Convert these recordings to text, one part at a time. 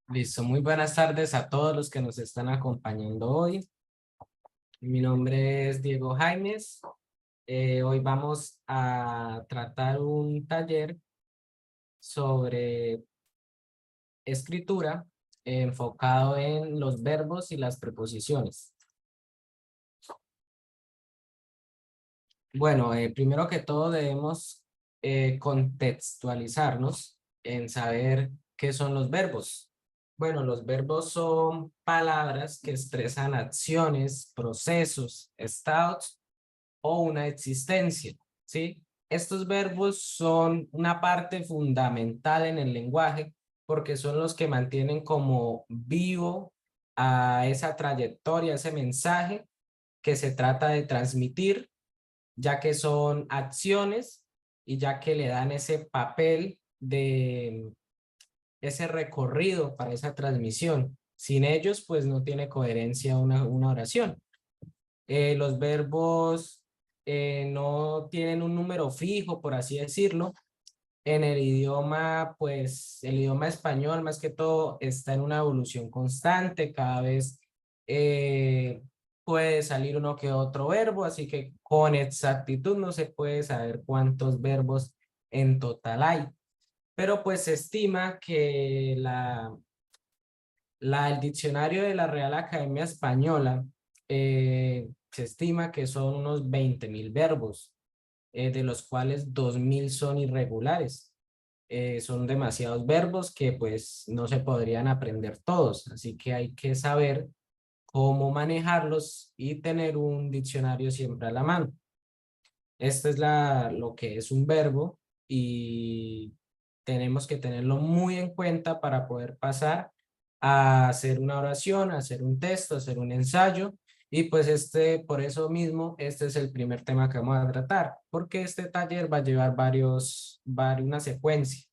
Listo, muy buenas tardes a todos los que nos están acompañando hoy. Mi nombre es Diego Jaimes. Hoy vamos a tratar un taller sobre escritura enfocado en los verbos y las preposiciones. Bueno, primero que todo debemos contextualizarnos en saber qué son los verbos. Bueno, los verbos son palabras que expresan acciones, procesos, estados o una existencia, ¿sí? Estos verbos son una parte fundamental en el lenguaje porque son los que mantienen como vivo a esa trayectoria, ese mensaje que se trata de transmitir, ya que son acciones y ya que le dan ese papel de ese recorrido para esa transmisión. Sin ellos, pues no tiene coherencia una oración. Los verbos no tienen un número fijo, por así decirlo. En el idioma, pues el idioma español más que todo está en una evolución constante, cada vez eh, puede salir uno que otro verbo, así que con exactitud no se puede saber cuántos verbos en total hay. Pero pues se estima que el diccionario de la Real Academia Española se estima que son unos 20.000 verbos, de los cuales 2.000 son irregulares. Son demasiados verbos que pues no se podrían aprender todos, así que hay que saber cómo manejarlos y tener un diccionario siempre a la mano. Esto es lo que es un verbo y tenemos que tenerlo muy en cuenta para poder pasar a hacer una oración, a hacer un texto, a hacer un ensayo. Y pues por eso mismo, este es el primer tema que vamos a tratar, porque este taller va a llevar una secuencia.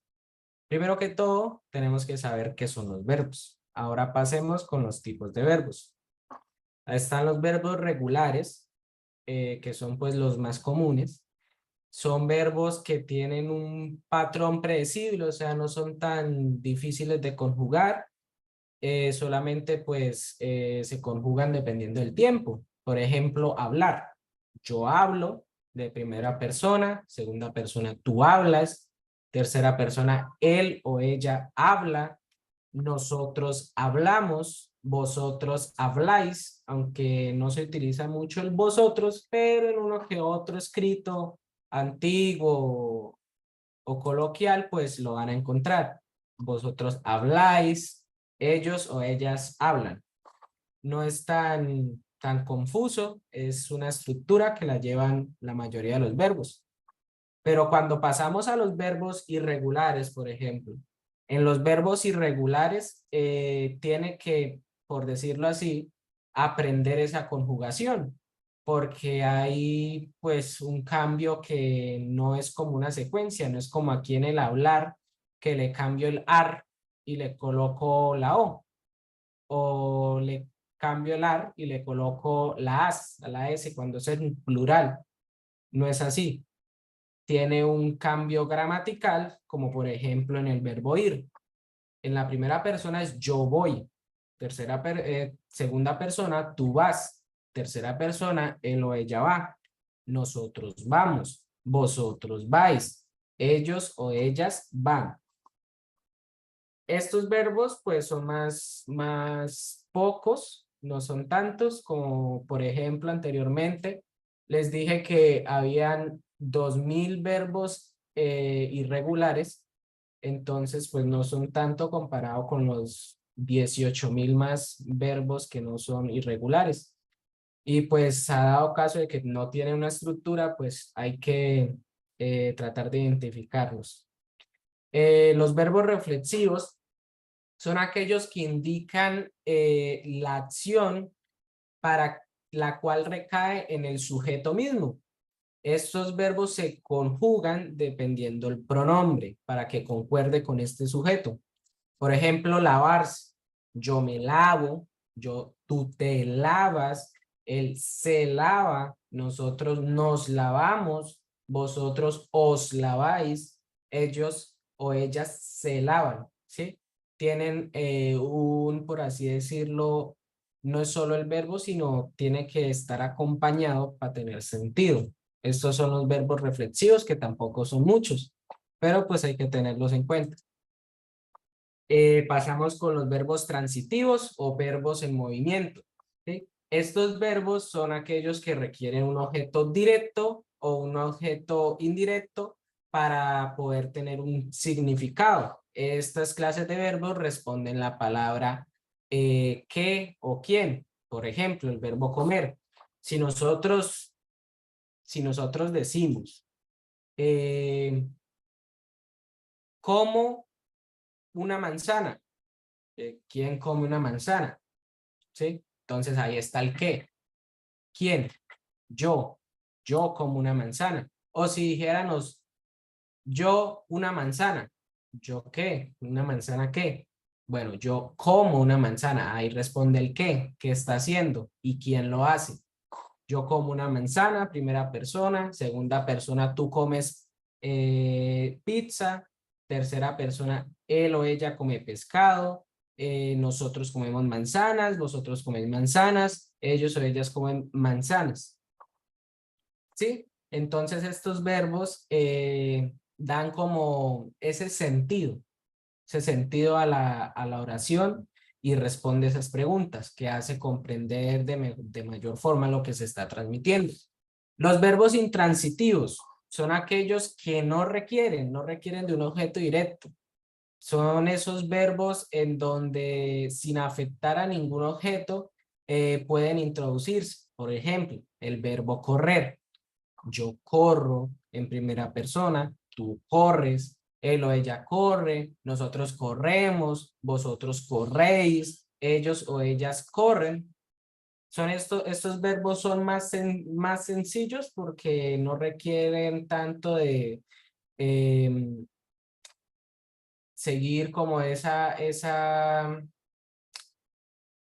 Primero que todo, tenemos que saber qué son los verbos. Ahora pasemos con los tipos de verbos. Ahí están los verbos regulares, que son pues los más comunes. Son verbos que tienen un patrón predecible, o sea, no son tan difíciles de conjugar, solamente pues se conjugan dependiendo del tiempo. Por ejemplo, hablar. Yo hablo de primera persona, segunda persona tú hablas, tercera persona él o ella habla, nosotros hablamos, vosotros habláis, aunque no se utiliza mucho el vosotros, pero en uno que otro escrito antiguo o coloquial, pues lo van a encontrar. Vosotros habláis, ellos o ellas hablan. No es tan confuso, es una estructura que la llevan la mayoría de los verbos. Pero cuando pasamos a los verbos irregulares, por ejemplo, en los verbos irregulares tiene que, por decirlo así, aprender esa conjugación, porque hay pues un cambio que no es como una secuencia, no es como aquí en el hablar, que le cambio el ar y le coloco la o le cambio el ar y le coloco la as, a la s cuando es en plural. No es así, tiene un cambio gramatical, como por ejemplo en el verbo ir. En la primera persona es yo voy. Segunda persona, tú vas. Tercera persona, él o ella va. Nosotros vamos. Vosotros vais. Ellos o ellas van. Estos verbos pues son más pocos, no son tantos como por ejemplo anteriormente les dije que habían 2.000 verbos irregulares, entonces pues no son tanto comparado con los 18.000 más verbos que no son irregulares. Y pues ha dado caso de que no tienen una estructura, pues hay que tratar de identificarlos. Los verbos reflexivos son aquellos que indican la acción para la cual recae en el sujeto mismo. Estos verbos se conjugan dependiendo el pronombre para que concuerde con este sujeto. Por ejemplo, lavarse. Yo me lavo, tú te lavas, él se lava, nosotros nos lavamos, vosotros os laváis, ellos o ellas se lavan, ¿sí? tienen por así decirlo, no es solo el verbo, sino tiene que estar acompañado para tener sentido. Estos son los verbos reflexivos, que tampoco son muchos, pero pues hay que tenerlos en cuenta. Pasamos con los verbos transitivos o verbos en movimiento, ¿sí? Estos verbos son aquellos que requieren un objeto directo o un objeto indirecto para poder tener un significado. Estas clases de verbos responden la palabra qué o quién. Por ejemplo, el verbo comer. Si nosotros decimos como una manzana, ¿quién come una manzana? ¿Sí? Entonces ahí está el qué. ¿Quién? Yo. Yo como una manzana. O si dijéramos, yo una manzana. ¿Yo qué? ¿Una manzana qué? Bueno, yo como una manzana. Ahí responde el qué. ¿Qué está haciendo? ¿Y quién lo hace? Yo como una manzana, primera persona. Segunda persona, tú comes pizza. Tercera persona, él o ella come pescado. Nosotros comemos manzanas, vosotros coméis manzanas, ellos o ellas comen manzanas. ¿Sí? Entonces estos verbos dan como ese sentido a la oración y responde esas preguntas que hace comprender de mayor forma lo que se está transmitiendo. Los verbos intransitivos son aquellos que no requieren de un objeto directo. Son esos verbos en donde sin afectar a ningún objeto pueden introducirse. Por ejemplo, el verbo correr. Yo corro en primera persona, tú corres, él o ella corre, nosotros corremos, vosotros corréis, ellos o ellas corren. Estos verbos son más sencillos porque no requieren tanto de seguir como esa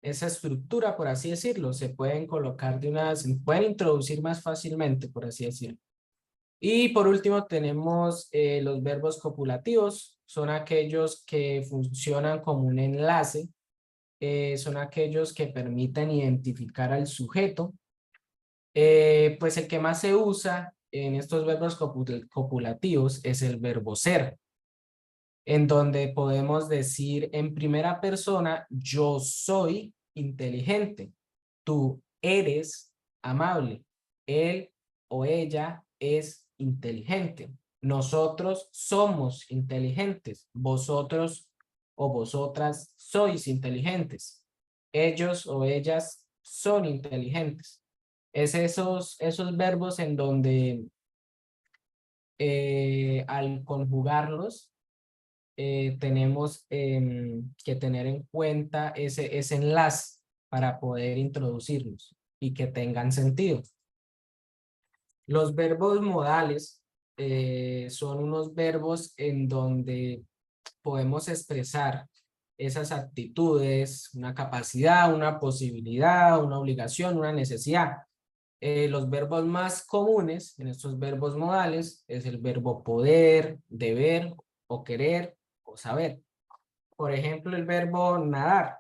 estructura, por así decirlo. Se pueden se pueden introducir más fácilmente, por así decirlo. Y por último tenemos los verbos copulativos. Son aquellos que funcionan como un enlace. Son aquellos que permiten identificar al sujeto. Pues el que más se usa en estos verbos copulativos es el verbo ser, en donde podemos decir en primera persona, yo soy inteligente, tú eres amable, él o ella es inteligente, nosotros somos inteligentes, vosotros o vosotras sois inteligentes, ellos o ellas son inteligentes. Es esos verbos en donde al conjugarlos tenemos que tener en cuenta ese enlace para poder introducirlos y que tengan sentido. Los verbos modales son unos verbos en donde podemos expresar esas actitudes, una capacidad, una posibilidad, una obligación, una necesidad. Los verbos más comunes en estos verbos modales es el verbo poder, deber o querer o saber. Por ejemplo, el verbo nadar.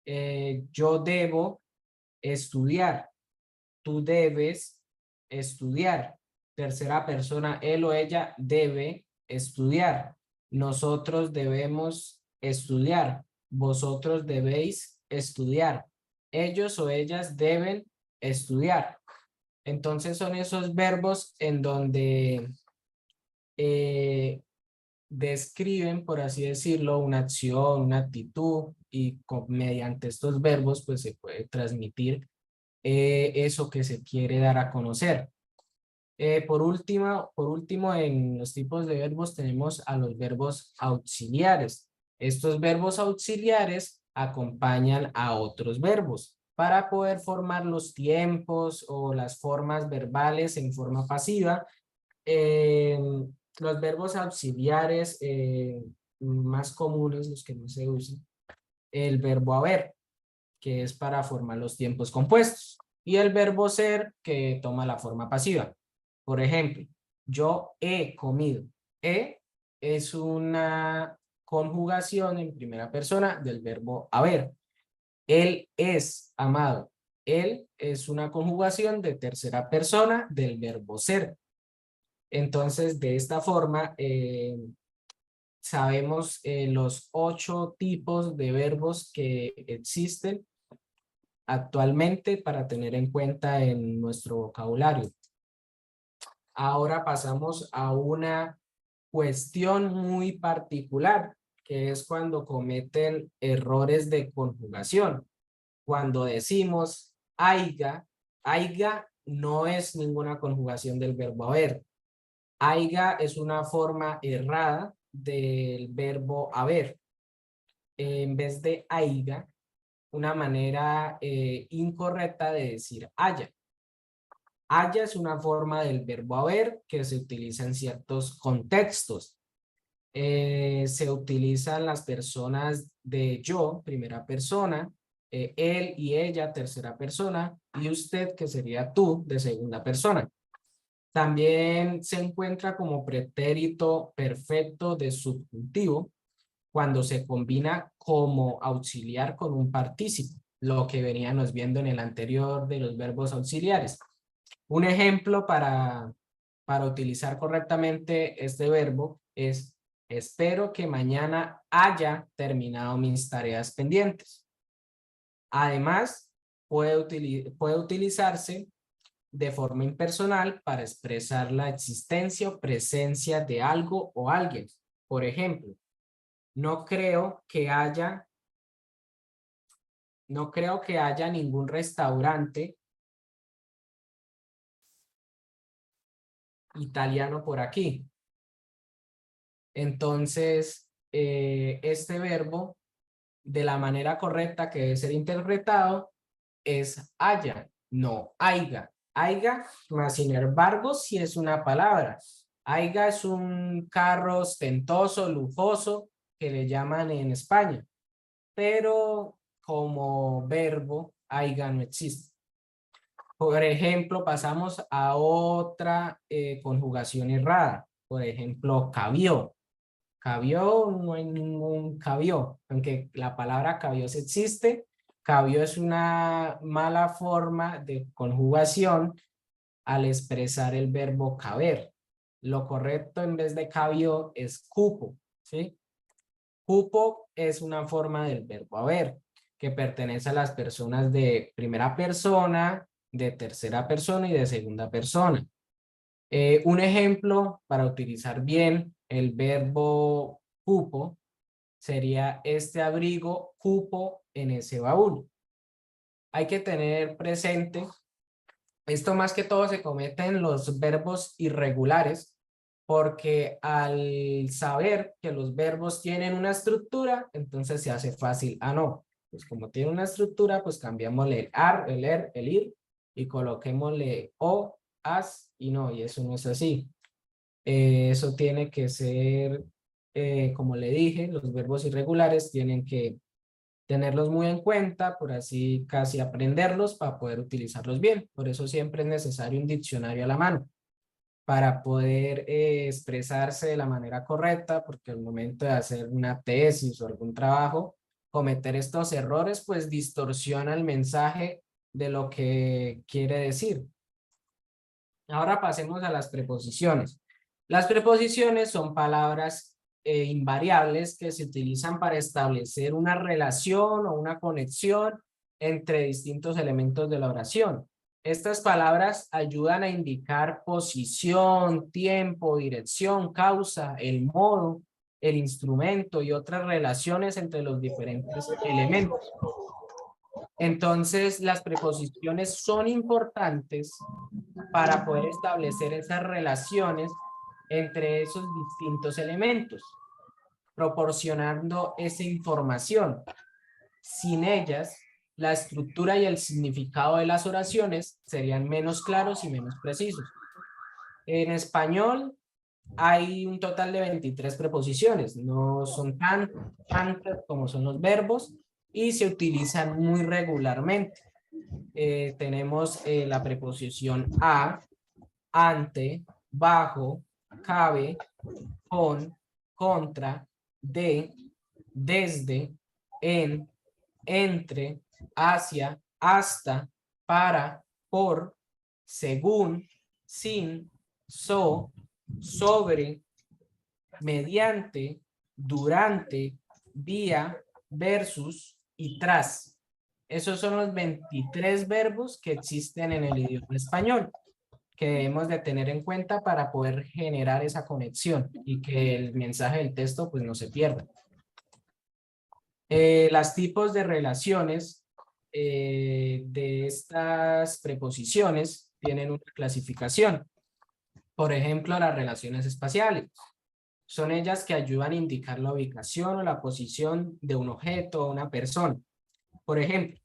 Yo debo estudiar. Tú debes estudiar. Tercera persona, él o ella debe estudiar. Nosotros debemos estudiar. Vosotros debéis estudiar. Ellos o ellas deben estudiar. Entonces son esos verbos en donde eh, describen, por así decirlo, una acción, una actitud y mediante estos verbos pues se puede transmitir eso que se quiere dar a conocer. Por último, en los tipos de verbos tenemos a los verbos auxiliares. Estos verbos auxiliares acompañan a otros verbos para poder formar los tiempos o las formas verbales en forma pasiva. Los verbos auxiliares más comunes, los que no se usan, el verbo haber, que es para formar los tiempos compuestos, y el verbo ser, que toma la forma pasiva. Por ejemplo, yo he comido. Es una conjugación en primera persona del verbo haber. Él es amado. Él es una conjugación de tercera persona del verbo ser. Entonces, de esta forma, sabemos los 8 tipos de verbos que existen actualmente para tener en cuenta en nuestro vocabulario. Ahora pasamos a una cuestión muy particular, que es cuando cometen errores de conjugación. Cuando decimos aiga, aiga no es ninguna conjugación del verbo haber. Aiga es una forma errada del verbo haber. En vez de aiga, una manera incorrecta de decir haya. Haya es una forma del verbo haber que se utiliza en ciertos contextos. Se utilizan las personas de yo, primera persona, él y ella, tercera persona, y usted, que sería tú, de segunda persona. También se encuentra como pretérito perfecto de subjuntivo cuando se combina como auxiliar con un partícipe, lo que veníamos viendo en el anterior de los verbos auxiliares. Un ejemplo para utilizar correctamente este verbo es: espero que mañana haya terminado mis tareas pendientes. Además, puede utilizarse de forma impersonal para expresar la existencia o presencia de algo o alguien. Por ejemplo, no creo que haya ningún restaurante italiano por aquí. Entonces, este verbo, de la manera correcta que debe ser interpretado, es haya, no haiga. Haiga, más sin embargo, sí es una palabra. Haiga es un carro ostentoso, lujoso, que le llaman en España. Pero como verbo, haiga no existe. Por ejemplo, pasamos a otra conjugación errada. Por ejemplo, cabió. Cabió, no hay ningún cabió, aunque la palabra cabió sí existe. Cabió es una mala forma de conjugación al expresar el verbo caber. Lo correcto en vez de cabió es cupo, ¿sí? Cupo es una forma del verbo haber, que pertenece a las personas de primera persona, de tercera persona y de segunda persona. Un ejemplo para utilizar bien el verbo cupo sería: este abrigo cupo en ese baúl. Hay que tener presente, esto más que todo se comete en los verbos irregulares, porque al saber que los verbos tienen una estructura, entonces se hace fácil. No, pues como tiene una estructura, pues cambiamosle el ar, el er, el ir, y coloquémosle o, as y no, y eso no es así. Eso tiene que ser, como le dije, los verbos irregulares tienen que tenerlos muy en cuenta, por así casi aprenderlos para poder utilizarlos bien. Por eso siempre es necesario un diccionario a la mano para poder expresarse de la manera correcta, porque al momento de hacer una tesis o algún trabajo, cometer estos errores pues distorsiona el mensaje de lo que quiere decir. Ahora pasemos a las preposiciones. Las preposiciones son palabras invariables que se utilizan para establecer una relación o una conexión entre distintos elementos de la oración. Estas palabras ayudan a indicar posición, tiempo, dirección, causa, el modo, el instrumento y otras relaciones entre los diferentes elementos. Entonces, las preposiciones son importantes para poder establecer esas relaciones entre esos distintos elementos, proporcionando esa información. Sin ellas, la estructura y el significado de las oraciones serían menos claros y menos precisos. En español hay un total de 23 preposiciones, no son tantas como son los verbos y se utilizan muy regularmente. Tenemos la preposición a, ante, bajo, cabe, con, contra, de, desde, en, entre, hacia, hasta, para, por, según, sin, so, sobre, mediante, durante, vía, versus y tras. Esos son los 23 verbos que existen en el idioma español, que debemos de tener en cuenta para poder generar esa conexión y que el mensaje del texto pues no se pierda. Las tipos de relaciones de estas preposiciones tienen una clasificación. Por ejemplo, las relaciones espaciales. Son ellas que ayudan a indicar la ubicación o la posición de un objeto o una persona. Por ejemplo,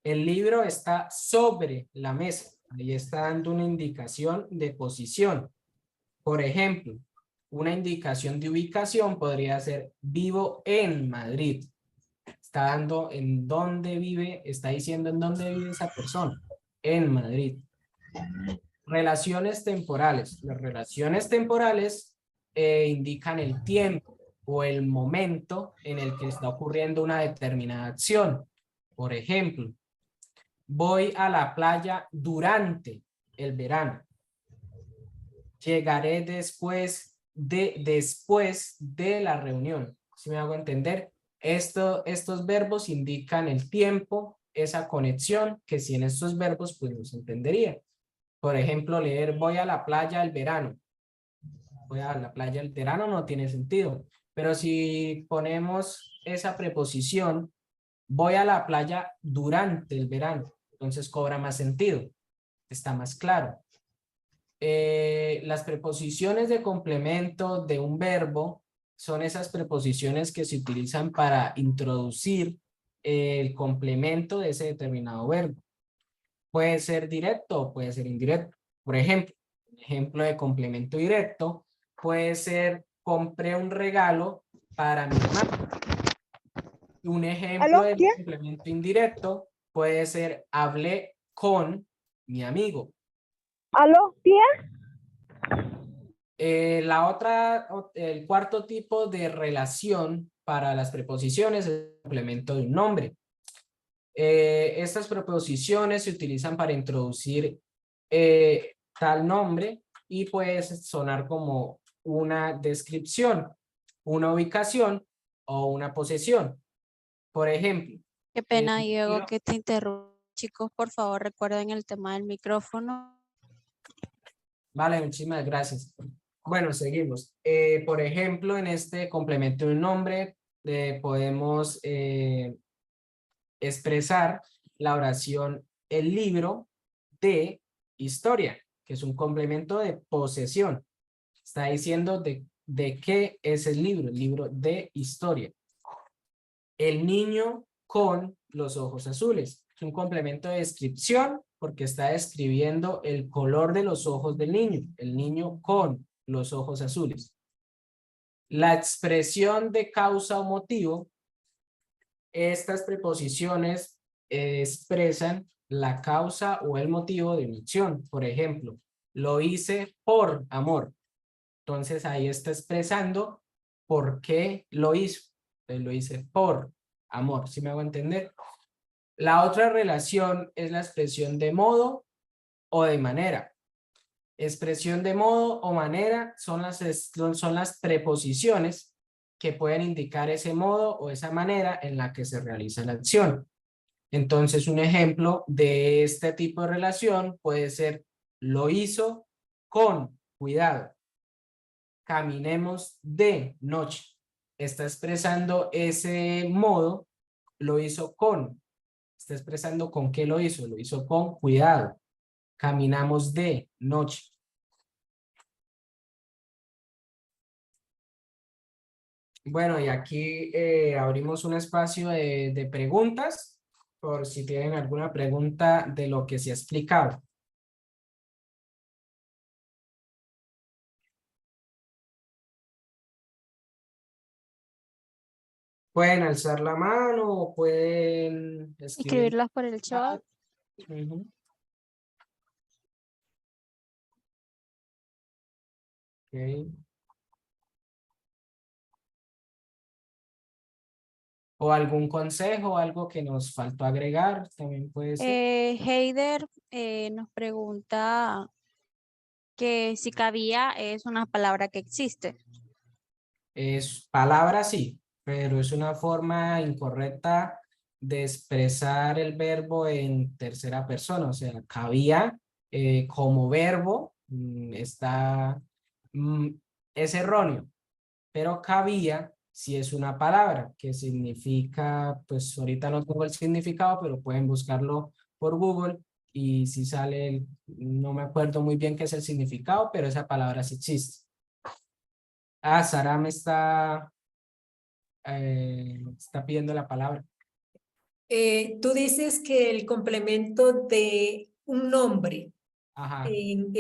el libro está sobre la mesa. Ahí está dando una indicación de posición. Por ejemplo, una indicación de ubicación podría ser vivo en Madrid. Está dando en dónde vive, está diciendo en dónde vive esa persona. En Madrid. Relaciones temporales. Las relaciones temporales indican el tiempo o el momento en el que está ocurriendo una determinada acción. Por ejemplo, voy a la playa durante el verano. Llegaré después de la reunión. ¿Sí me hago entender? Estos verbos indican el tiempo, esa conexión, que sin estos verbos pues no se entendería. Por ejemplo, leer voy a la playa el verano. Voy a la playa el verano no tiene sentido. Pero si ponemos esa preposición, voy a la playa durante el verano, entonces cobra más sentido, está más claro. Las preposiciones de complemento de un verbo son esas preposiciones que se utilizan para introducir el complemento de ese determinado verbo. Puede ser directo o puede ser indirecto. Por ejemplo, un ejemplo de complemento directo puede ser compré un regalo para mi mamá. Un ejemplo ¿Aló? de ¿Quién? complemento indirecto puede ser hablé con mi amigo. ¿Aló? ¿Quién? El cuarto tipo de relación para las preposiciones es el complemento de un nombre. Estas preposiciones se utilizan para introducir tal nombre y puede sonar como una descripción, una ubicación o una posesión. Por ejemplo, Qué el pena, Diego, libro. que te interrumpa. Chicos, por favor, recuerden el tema del micrófono. Vale, muchísimas gracias. Bueno, seguimos. Por ejemplo, en este complemento de un nombre podemos expresar la oración el libro de historia, que es un complemento de posesión. Está diciendo de qué es el libro de historia. El niño con los ojos azules. Es un complemento de descripción porque está describiendo el color de los ojos del niño. El niño con los ojos azules. La expresión de causa o motivo. Estas preposiciones expresan la causa o el motivo de una acción. Por ejemplo, lo hice por amor. Entonces ahí está expresando por qué lo hizo. Entonces lo hice por amor. ¿Sí me hago entender? La otra relación es la expresión de modo o de manera. Expresión de modo o manera son las preposiciones que pueden indicar ese modo o esa manera en la que se realiza la acción. Entonces, un ejemplo de este tipo de relación puede ser lo hizo con cuidado. Caminemos de noche. Está expresando ese modo, lo hizo con. Está expresando con qué lo hizo con cuidado. Caminamos de noche. Bueno, y aquí abrimos un espacio de preguntas, por si tienen alguna pregunta de lo que se ha explicado. Pueden alzar la mano o pueden escribir en Escribirlas por el el chat. chat. Ujú. Ok. O algún consejo, algo que nos faltó agregar, también puede ser. Heider nos pregunta que si cabía es una palabra que existe. Es palabra sí, pero es una forma incorrecta de expresar el verbo en tercera persona. O sea, cabía como verbo mm, es erróneo, pero cabía sí es una palabra que significa, pues ahorita no tengo el significado, pero pueden buscarlo por Google y si sale, no me acuerdo muy bien qué es el significado, pero esa palabra sí existe. Ah, Sara me está pidiendo la palabra. Tú dices que el complemento de un nombre Ajá, en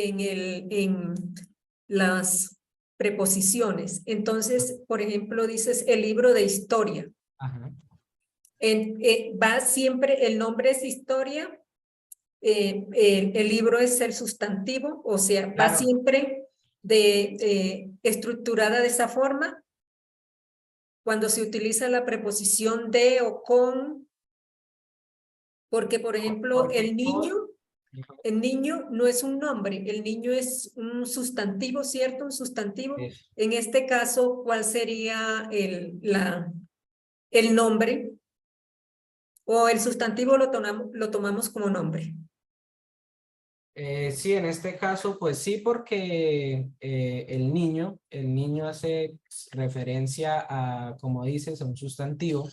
las preposiciones. Entonces, por ejemplo, dices el libro de historia. ajá. Va siempre, el nombre es historia, el libro es el sustantivo, o sea, va Claro, siempre estructurada de esa forma cuando se utiliza la preposición de o con, porque, por ejemplo, porque el niño no es un nombre, el niño es un sustantivo, ¿cierto? Un sustantivo. es- En este caso, ¿cuál sería el nombre? O el sustantivo lo tomamos como nombre. sí, en este caso, pues sí, porque el niño hace referencia a, como dices, a un sustantivo.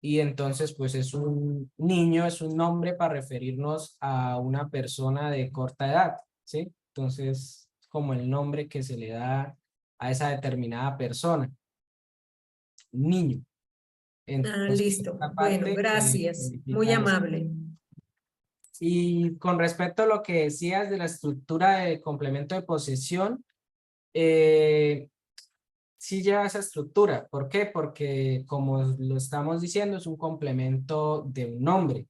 Y entonces, pues es un niño, es un nombre para referirnos a una persona de corta edad, ¿sí? Entonces, como el nombre que se le da a esa determinada persona, niño. Ah, Entonces, listo. esta Bueno, parte gracias. Muy significa eso. amable. Y con respecto a lo que decías de la estructura de complemento de posesión, sí lleva esa estructura. ¿Por qué? Porque como lo estamos diciendo, es un complemento de un nombre.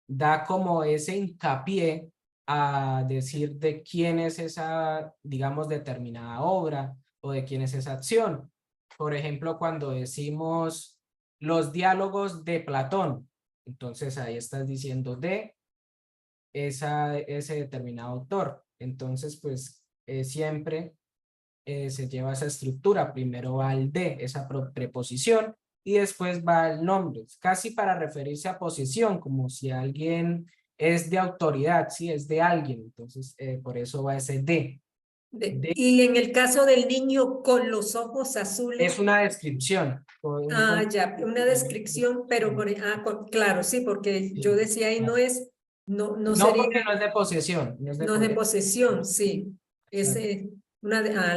Da como ese hincapié a decir de quién es esa, digamos, determinada obra o de quién es esa acción. Por ejemplo, cuando decimos los diálogos de Platón, entonces ahí estás diciendo de ese determinado autor. Entonces, pues siempre se lleva esa estructura. Primero va el de, esa preposición, y después va el nombre, casi para referirse a posición, como si alguien es de autoridad, sí, es de alguien. Entonces, por eso va ese de. De Y en el caso del niño con los ojos azules, es una descripción. ya, una descripción, pero claro, sí, porque yo Sí, decía ahí claro. no No sería, porque no es de posesión, no es de no es de posesión. posesión, sí. Ese,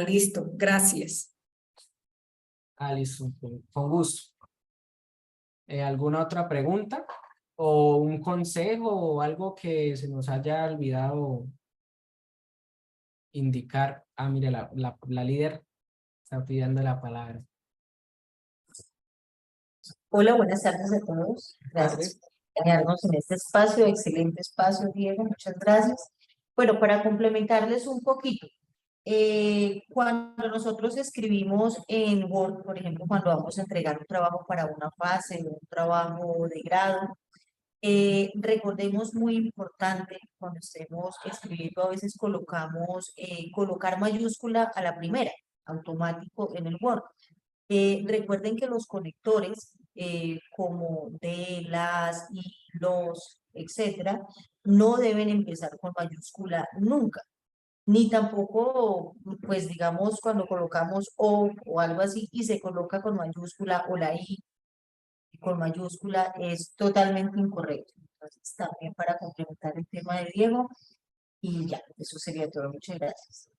listo, gracias. Listo, con gusto. ¿Alguna otra pregunta? ¿O un consejo o algo que se nos haya olvidado indicar? Ah, mire, la líder está pidiendo la palabra. Hola, buenas tardes a todos. Gracias Tardes. por acompañarnos en este espacio, excelente espacio, Diego, muchas gracias. Bueno, para complementarles un poquito, cuando nosotros escribimos en Word, por ejemplo, cuando vamos a entregar un trabajo para una fase, un trabajo de grado, recordemos muy importante, cuando estemos escribiendo, a veces colocamos, colocar mayúscula a la primera, automático en el Word. Recuerden que los conectores, como de, las, y, los, etcétera, no deben empezar con mayúscula nunca, ni tampoco, pues digamos, cuando colocamos o algo así y se coloca con mayúscula o la I con mayúscula es totalmente incorrecto. Entonces, también para complementar el tema de Diego, y ya, eso sería todo. Muchas gracias.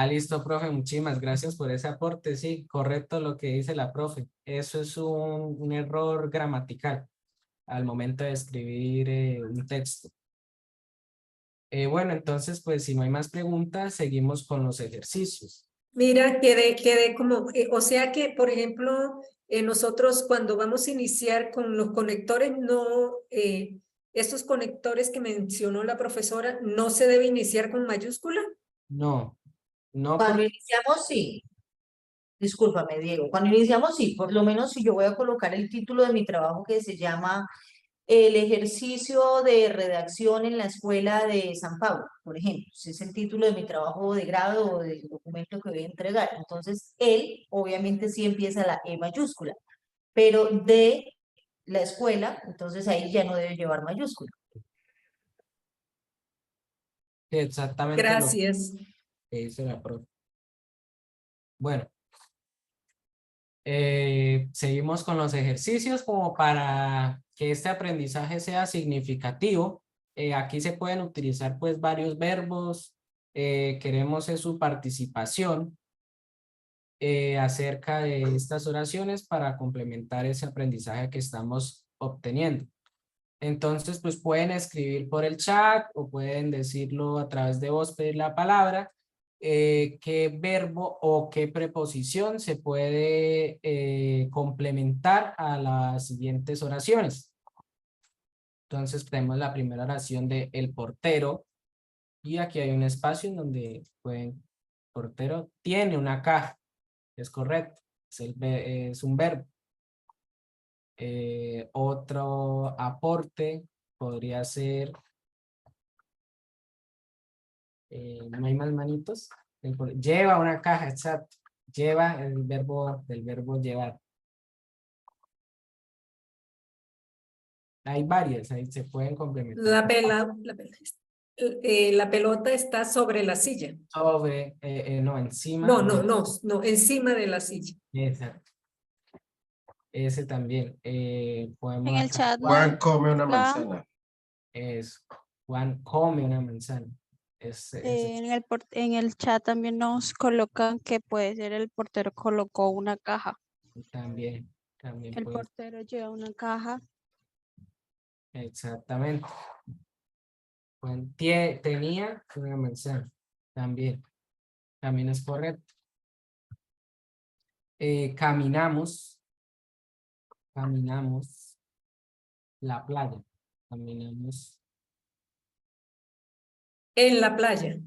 Listo, profe, muchísimas gracias por ese aporte. Sí, correcto lo que dice la profe. Eso es un error gramatical al momento de escribir un texto. Bueno, entonces, pues si no hay más preguntas, seguimos con los ejercicios. Mira, quedé como, o sea que, por ejemplo, nosotros cuando vamos a iniciar con los conectores, no, estos conectores que mencionó la profesora, no se debe iniciar con mayúscula. No, no Cuando porque iniciamos, sí. discúlpame, Diego, cuando iniciamos, sí, por lo menos si yo voy a colocar el título de mi trabajo que se llama El ejercicio de redacción en la escuela de San Pablo, por ejemplo, ese es el título de mi trabajo de grado o del documento que voy a entregar. Entonces, él, obviamente, sí empieza la E mayúscula, pero de la escuela, entonces ahí ya no debe llevar mayúscula. Exactamente lo Gracias. que dice la profe. Bueno, seguimos con los ejercicios como para que este aprendizaje sea significativo. Aquí se pueden utilizar pues varios verbos. Queremos es su participación acerca de estas oraciones para complementar ese aprendizaje que estamos obteniendo. Entonces, pues pueden escribir por el chat o pueden decirlo a través de voz, pedir la palabra, qué verbo o qué preposición se puede complementar a las siguientes oraciones. Entonces, tenemos la primera oración de el portero y aquí hay un espacio en donde pueden, portero tiene una caja, es correcto, es un verbo. Otro aporte podría ser, no hay más manitos, lleva una caja, exacto, lleva el verbo del verbo llevar. Hay varias, ahí se pueden complementar. La pelota está sobre la silla. Sobre, no, encima. No, encima de la silla. Exacto. Ese también. Podemos En el acá. chat Juan come una acá, manzana. Es Juan come una manzana. en el chat también nos colocan que puede ser el portero colocó una caja. También El puede. portero lleva una caja. Exactamente. Juan tenía una manzana. También es correcto. Caminamos la playa. Caminamos. En la playa.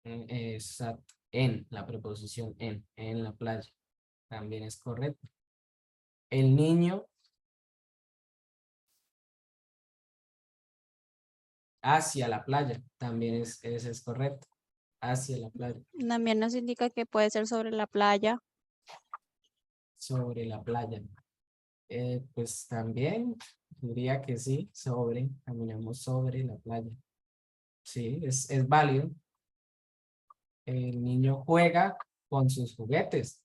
Exacto. En la preposición en la playa. También es correcto. El niño hacia la playa. También es correcto. Hacia la playa. También nos indica que puede ser sobre la playa. Sobre la playa. Pues también diría que sí, caminamos sobre la playa. Sí, es válido. El niño juega con sus juguetes.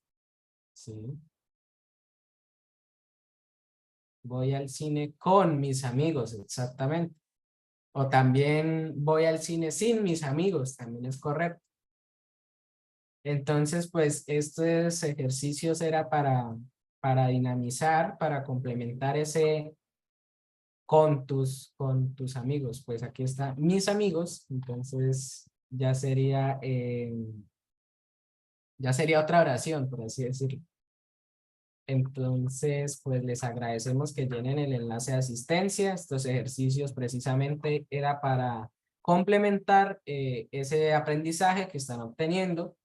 Sí. Voy al cine con mis amigos, exactamente. O también voy al cine sin mis amigos, también es correcto. Entonces, pues estos ejercicios era para dinamizar, para complementar ese con tus amigos. Pues aquí está mis amigos, entonces ya sería otra oración, por así decirlo. Entonces, pues les agradecemos que llenen el enlace de asistencia. Estos ejercicios precisamente era para complementar ese aprendizaje que están obteniendo.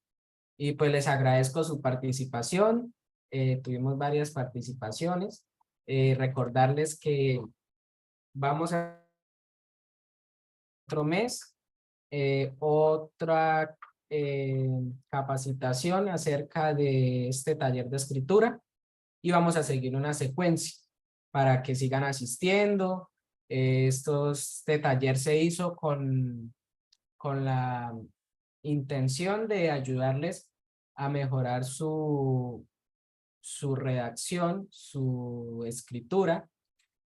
Y pues les agradezco su participación. Tuvimos varias participaciones. Recordarles que vamos a otro mes, otra capacitación acerca de este taller de escritura y vamos a seguir una secuencia para que sigan asistiendo. Este taller se hizo con la intención de ayudarles a mejorar su redacción, su escritura,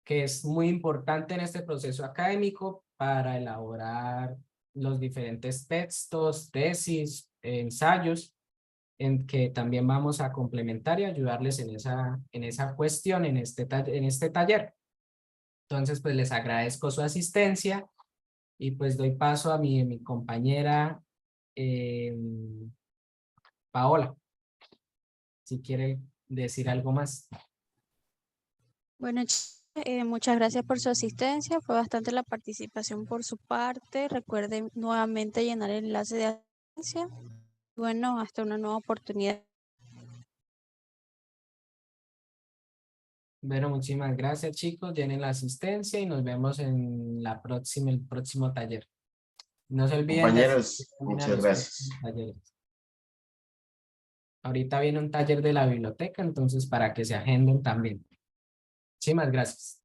que es muy importante en este proceso académico para elaborar los diferentes textos, tesis, ensayos, en que también vamos a complementar y ayudarles en esa cuestión, en este taller. Entonces, pues les agradezco su asistencia y pues doy paso a mi compañera Paola, si quiere decir algo más. Bueno, muchas gracias por su asistencia. Fue bastante la participación por su parte. Recuerden nuevamente llenar el enlace de asistencia. Bueno, hasta una nueva oportunidad. Bueno, muchísimas gracias, chicos. Llenen la asistencia y nos vemos en el próximo taller. No se olviden de Compañeros, asistir también a muchas los gracias. próximos talleres. Ahorita viene un taller de la biblioteca, entonces para que se agenden también. Muchísimas gracias.